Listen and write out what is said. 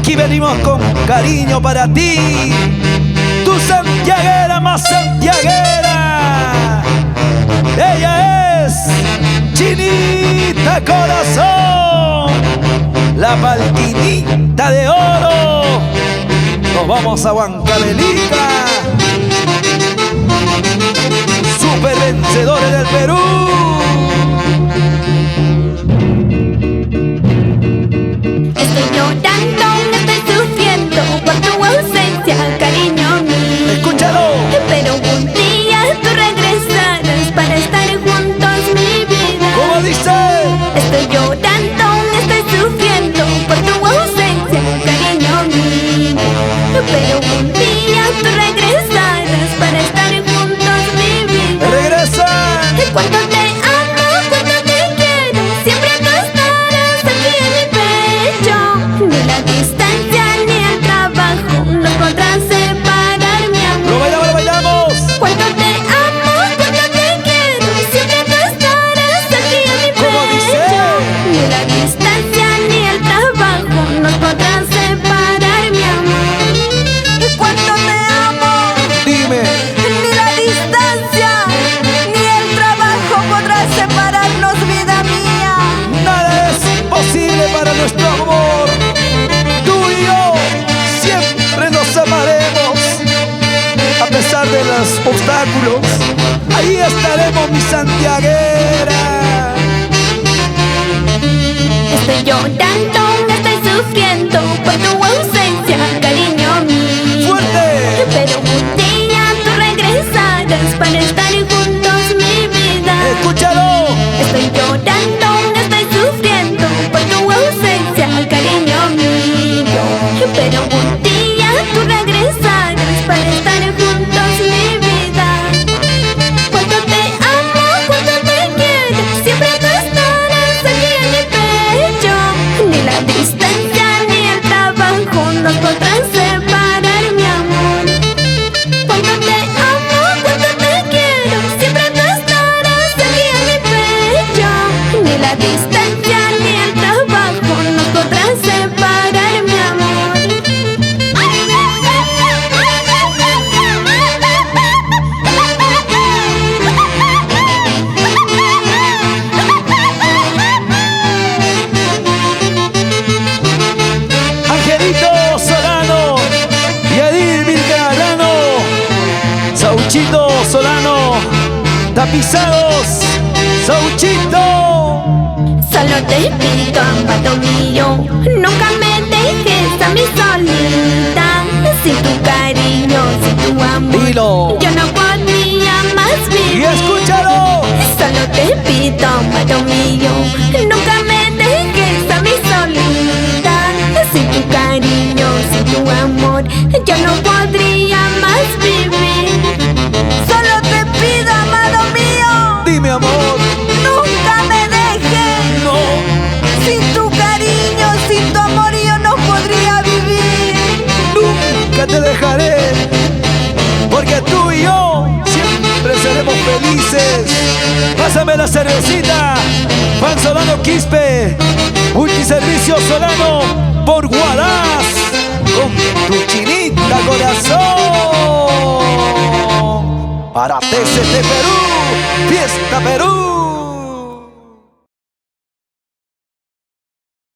Aquí venimos con cariño para ti, tu santiaguera más santiaguera. Ella es Chinita Corazón, la palquinita de oro. Nos vamos a Huancavelica, super vencedores del Perú. Estoy llorando, estoy sufriendo por tu ausencia, cariño mío. Escúchalo. Pero un día tú regresarás para estar juntos, mi vida. ¿Cómo dice? Estoy llorando, estoy sufriendo por tu ausencia, cariño mío. Pero un día tú regresarás para estar juntos, mi vida. Regresa. Cuánto te amo, cuánto te quiero, siempre tú estarás aquí en mi pecho. Ni la distancia ni el trabajo nos podrán separar, mi amor. Lo bailamos. Cuánto te amo, cuánto te quiero, siempre tú estarás aquí en mi ¿Cómo dice? pecho. Ni la distancia ni el trabajo nos podrán separar, mi amor. Cuánto te amo. Dime. Ni la distancia ni el trabajo podrá separarnos, vida mía. Nada es imposible para nuestro amor. Tú y yo siempre nos amaremos. A pesar de los obstáculos, ahí estaremos, mi santiaguera. Estoy llorando, estoy sufriendo por tu ausencia, cariño mío. ¡Fuerte! Pero un día tú regresarás para estar juntos, mi vida. Escúchalo. Estoy llorando, estoy sufriendo por tu ausencia, cariño mío. Pero un día tú regresarás para estar juntos, mi vida. Cuánto te amo, cuánto te quiero, siempre tú estarás aquí en mi pecho. Ni la distancia ni el trabajo nos podrán separar, mi amor. Cuánto te amo, cuánto te quiero, siempre tú estarás aquí en mi pecho. Ni la distancia ni el trabajo nos podrán separar, mi amor. Angelito Solano y Edil Vilcarano, Sauchito Solano, tapizados, Sauchito. Solo te pido, amado mío, nunca me dejes a mí solita. Sin tu cariño, sin tu amor, Dilo. yo no podría más Y vivir. escúchalo. Solo te pido, amado mío, nunca me dejes a mí solita. Sin tu cariño, sin tu amor, yo no podría más vivir. Solo te pido, amado mío, Dime, amor. nunca me dejes. No. Sin tu cariño, sin tu amor yo no podría vivir. Nunca te dejaré, porque tú y yo siempre seremos felices. Pásame la cervecita, Juan Solano Quispe, Multiservicio Solano por Guaraz, con tu Chinita Corazón. Para TCT Perú, Fiesta Perú.